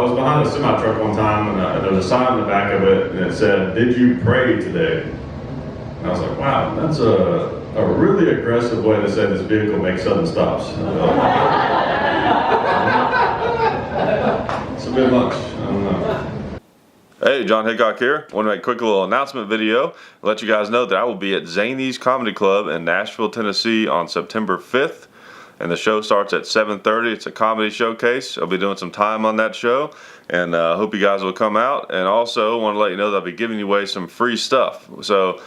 I was behind a semi truck one time, and there was a sign on the back of it, and it said, "Did you pray today?" And I was like, wow, that's a really aggressive way to say this vehicle makes sudden stops. It's a bit much, I don't know. Hey, John Hickok here. Want to make a quick little announcement video. Let you guys know that I will be at Zany's Comedy Club in Nashville, Tennessee on September 5th. And the show starts at 7:30. It's a comedy showcase. I'll be doing some time on that show, and I hope you guys will come out. And also want to let you know that I'll be giving away some free stuff. So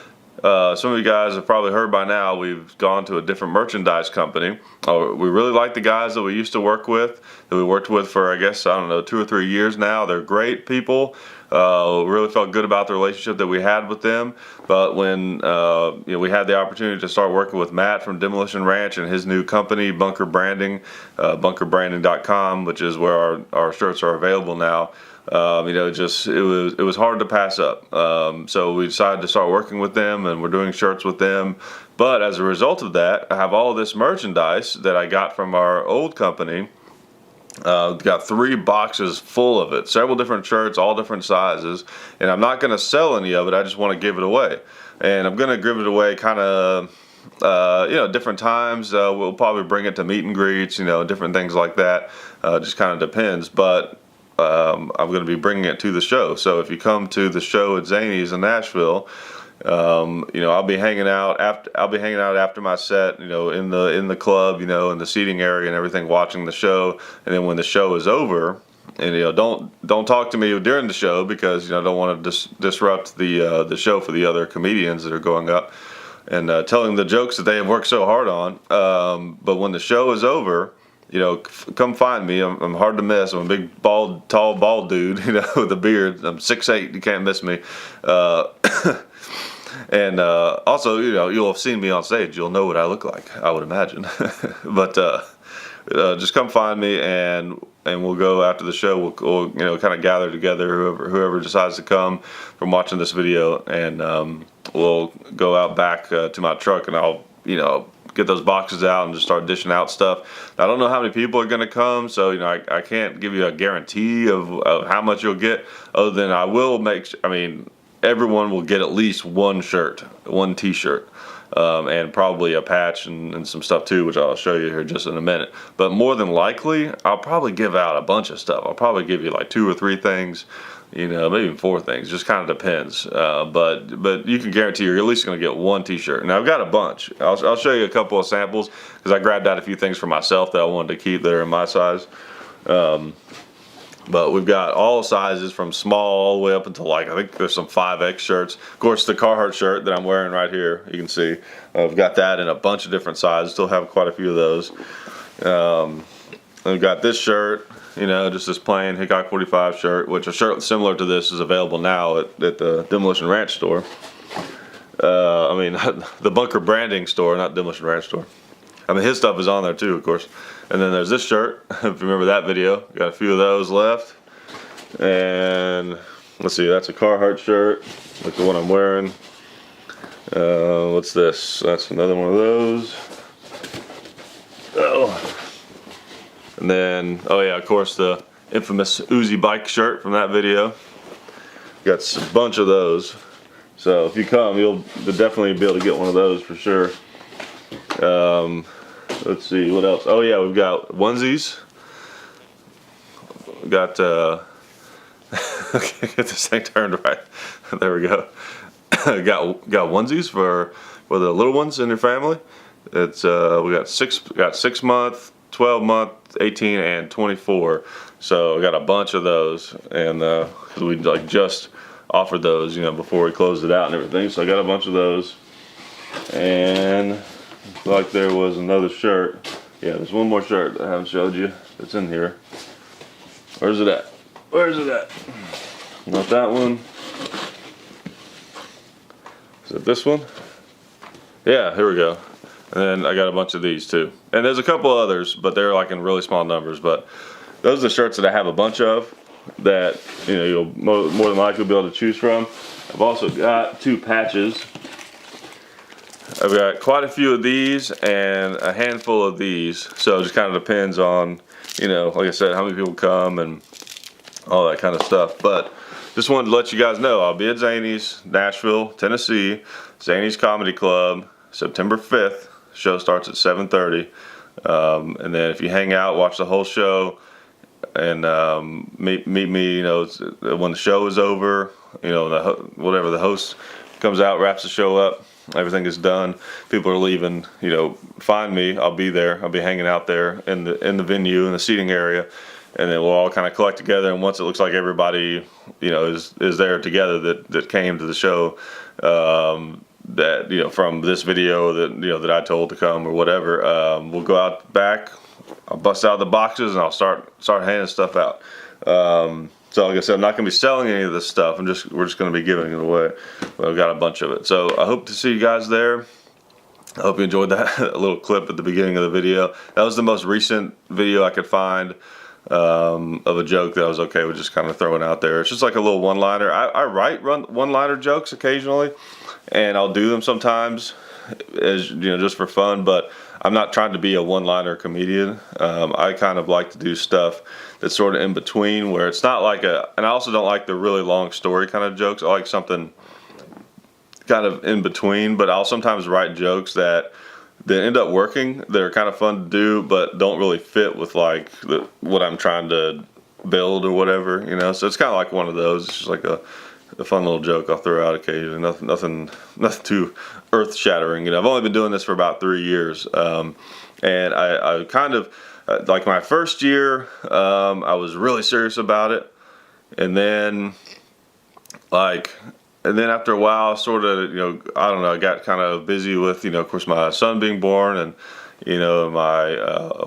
some of you guys have probably heard by now, we've gone to a different merchandise company. We really like the guys that we used to work with, that we worked with for, I guess, I don't know, 2 or 3 years now. They're great people. Really felt good about the relationship that we had with them. But when we had the opportunity to start working with Matt from Demolition Ranch and his new company, Bunker Branding, bunkerbranding.com, which is where our shirts are available now. It was hard to pass up. So we decided to start working with them, and we're doing shirts with them. But as a result of that, I have all this merchandise that I got from our old company. Got 3 boxes full of it, several different shirts, all different sizes, and I'm not going to sell any of it. I just want to give it away, and I'm going to give it away kind of different times. We'll probably bring it to meet and greets, different things like that. Just kind of depends, but I'm going to be bringing it to the show. So if you come to the show at Zany's in Nashville, I'll be hanging out after my set, in the club, in the seating area and everything, watching the show. And then when the show is over, and don't talk to me during the show, because I don't want to disrupt the show for the other comedians that are going up and telling the jokes that they have worked so hard on. But when the show is over, come find me. I'm hard to miss. I'm a big, tall, bald dude, with a beard. I'm 6'8". You can't miss me. And also, you'll have seen me on stage. You'll know what I look like, I would imagine. But just come find me, and we'll go after the show. We'll kind of gather together, whoever decides to come from watching this video, and we'll go out back to my truck, and I'll get those boxes out and just start dishing out stuff. I don't know how many people are going to come, so I can't give you a guarantee of how much you'll get, other than I will everyone will get at least one shirt, one t-shirt, and probably a patch and some stuff too, which I'll show you here just in a minute. But more than likely, I'll probably give out a bunch of stuff. I'll probably give you like 2 or 3 things, maybe even 4 things. Just kind of depends. But you can guarantee you're at least going to get one t-shirt. Now I've got a bunch. I'll show you a couple of samples, because I grabbed out a few things for myself that I wanted to keep that are in my size. But we've got all sizes from small all the way up until, I think there's some 5X shirts. Of course, the Carhartt shirt that I'm wearing right here, you can see, I've got that in a bunch of different sizes. Still have quite a few of those. I've got this shirt, just this plain Hickok45 shirt, which a shirt similar to this is available now at the Demolition Ranch store. The Bunker Branding store, not Demolition Ranch store. His stuff is on there too, of course. And then there's this shirt, if you remember that video. Got a few of those left. And let's see, that's a Carhartt shirt, like the one I'm wearing. What's this? That's another one of those. Oh. And then, oh yeah, of course, the infamous Uzi bike shirt from that video. Got a bunch of those. So if you come, you'll definitely be able to get one of those for sure. Let's see, what else? Oh yeah, we've got onesies. We got get this thing turned right. There we go. got onesies for the little ones in your family. It's we got 6 month, 12 month, 18, and 24. So we got a bunch of those, and we just offered those, before we closed it out and everything. So I got a bunch of those, and there was another shirt. Yeah, there's one more shirt that I haven't showed you that's in here. Where's it at? Not that one. Is it this one? Yeah, here we go. And then I got a bunch of these too. And there's a couple others, but they're in really small numbers. But those are the shirts that I have a bunch of that you'll more than likely be able to choose from. I've also got 2 patches. I've got quite a few of these and a handful of these, so it just kind of depends on, like I said, how many people come and all that kind of stuff. But just wanted to let you guys know I'll be at Zany's, Nashville, Tennessee, Zany's Comedy Club, September 5th. Show starts at 7:30. And then if you hang out, watch the whole show, and meet me, you know, when the show is over, you know, whatever the host comes out, wraps the show up, everything is done, people are leaving, you know, find me. I'll be there. I'll be hanging out there in the venue, in the seating area, and then we'll all kind of collect together. And once it looks like everybody, you know, is there together that came to the show, that, you know, from this video that, you know, that I told to come or whatever, we'll go out back. I'll bust out the boxes and I'll start handing stuff out. So like I said, I'm not going to be selling any of this stuff. We're just going to be giving it away. But I've got a bunch of it. So I hope to see you guys there. I hope you enjoyed that a little clip at the beginning of the video. That was the most recent video I could find of a joke that I was okay with just kind of throwing out there. It's just like a little one-liner. I write one-liner jokes occasionally, and I'll do them sometimes, as you know, just for fun. But I'm not trying to be a one-liner comedian. I kind of like to do stuff that's sort of in between, where it's not like and I also don't like the really long story kind of jokes. I like something kind of in between, but I'll sometimes write jokes that end up working, that are kind of fun to do, but don't really fit with like what I'm trying to build or whatever, you know. So it's kind of like one of those. It's just like a fun little joke I'll throw out occasionally. Nothing too earth-shattering. You know, I've only been doing this for about 3 years, and I kind of like my first year, I was really serious about it, and then after a while, sort of, you know, I don't know, I got kind of busy with, you know, of course, my son being born, and, you know, my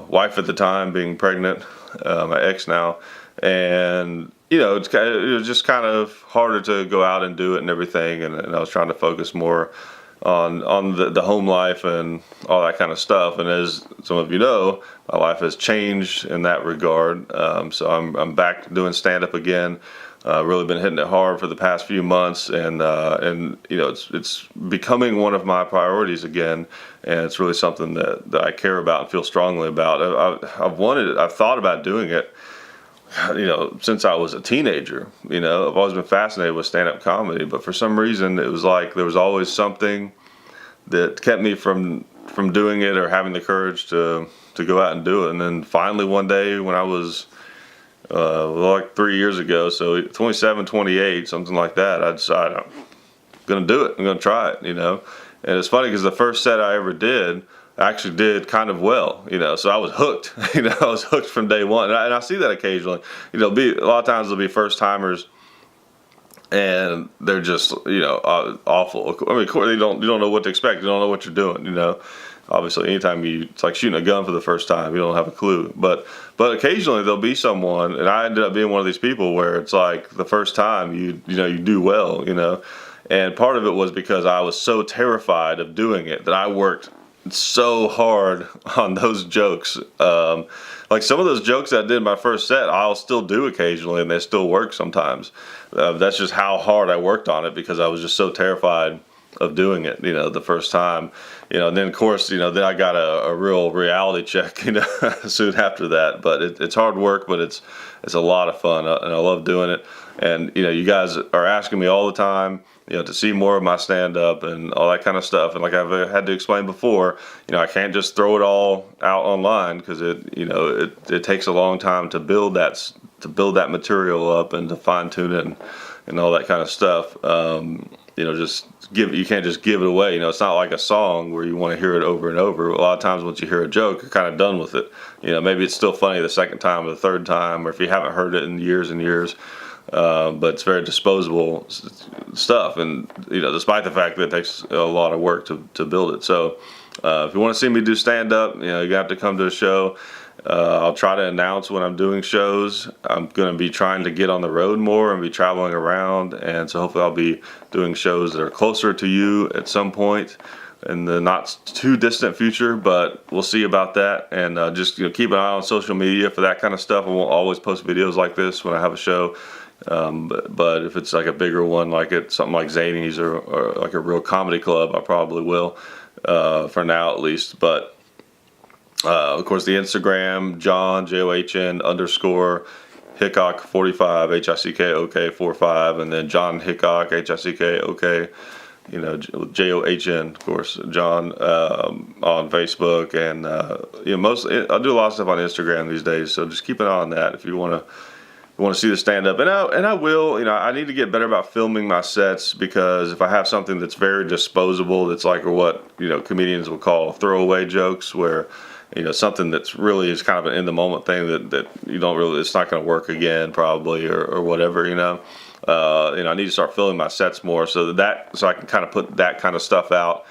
wife at the time being pregnant, my ex now, and, you know, it was just kind of harder to go out and do it and everything, and I was trying to focus more on the home life and all that kind of stuff. And as some of you know, my life has changed in that regard. So I'm back doing stand-up again. Really been hitting it hard for the past few months, and you know, it's becoming one of my priorities again, and it's really something that I care about and feel strongly about. I've thought about doing it, you know, since I was a teenager. You know, I've always been fascinated with stand-up comedy, but for some reason it was like there was always something that kept me from doing it or having the courage to go out and do it. And then finally one day when I was like 3 years ago, so 27, 28, something like that, I decided I'm gonna do it. I'm gonna try it, you know. And it's funny because the first set I ever did, I actually did kind of well, you know, so I was hooked. You know, I was hooked from day one, and I see that occasionally. You know, a lot of times there'll be first timers, and they're just, you know, awful. I mean, of course, you don't know what to expect. You don't know what you're doing, you know. Obviously, anytime it's like shooting a gun for the first time, you don't have a clue. But occasionally there'll be someone, and I ended up being one of these people where it's like the first time you do well, you know. And part of it was because I was so terrified of doing it that I worked so hard on those jokes. Like some of those jokes that I did in my first set, I'll still do occasionally, and they still work sometimes. That's just how hard I worked on it, because I was just so terrified of doing it, you know, the first time, you know. And then of course, you know, then I got a real reality check, you know, soon after that. But it's hard work, but it's a lot of fun, and I love doing it. And you know, you guys are asking me all the time, you know, to see more of my stand-up and all that kind of stuff. And like I've had to explain before, you know, I can't just throw it all out online, because it takes a long time to build that material up and to fine-tune it and all that kind of stuff. You know, you can't just give it away. You know, it's not like a song where you want to hear it over and over. A lot of times once you hear a joke, you're kind of done with it. You know, maybe it's still funny the second time or the third time, or if you haven't heard it in years and years. But it's very disposable stuff, and you know, despite the fact that it takes a lot of work to build it. So if you want to see me do stand-up, you know, you have to come to a show. I'll try to announce when I'm doing shows. I'm going to be trying to get on the road more and be traveling around, and so hopefully I'll be doing shows that are closer to you at some point in the not too distant future, but we'll see about that. And just, you know, keep an eye on social media for that kind of stuff. I won't always post videos like this when I have a show, but if it's like a bigger one, like something like Zany's or like a real comedy club, I probably will, for now at least. But of course, the Instagram, John, JOHN _ Hickok45, Hickok45, and then John Hickok, Hickok, you know, John, of course, John, on Facebook, and you know, I do a lot of stuff on Instagram these days, so just keep an eye on that if you want to see the stand up. And I will, you know, I need to get better about filming my sets, because if I have something that's very disposable, that's like what, you know, comedians will call throwaway jokes, where, you know, something that's really is kind of an in the moment thing that you don't really, it's not going to work again probably, or whatever, you know. You know, I need to start filling my sets more, so I can kind of put that kind of stuff out,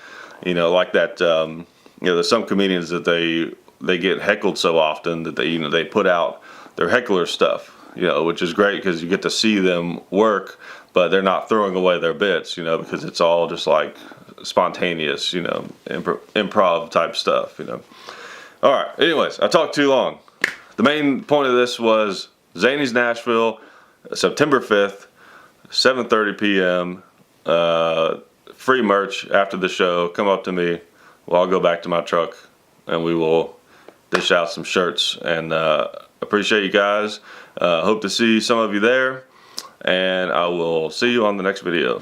you know, like that. You know, there's some comedians that they get heckled so often that they, you know, they put out their heckler stuff, you know, which is great because you get to see them work, but they're not throwing away their bits, you know, because it's all just like spontaneous, you know, improv type stuff, you know. All right, anyways, I talked too long. The main point of this was Zany's Nashville, September 5th, 7:30 p.m. Free merch after the show. Come up to me. Well, I'll go back to my truck and we will dish out some shirts. And appreciate you guys. Hope to see some of you there. And I will see you on the next video.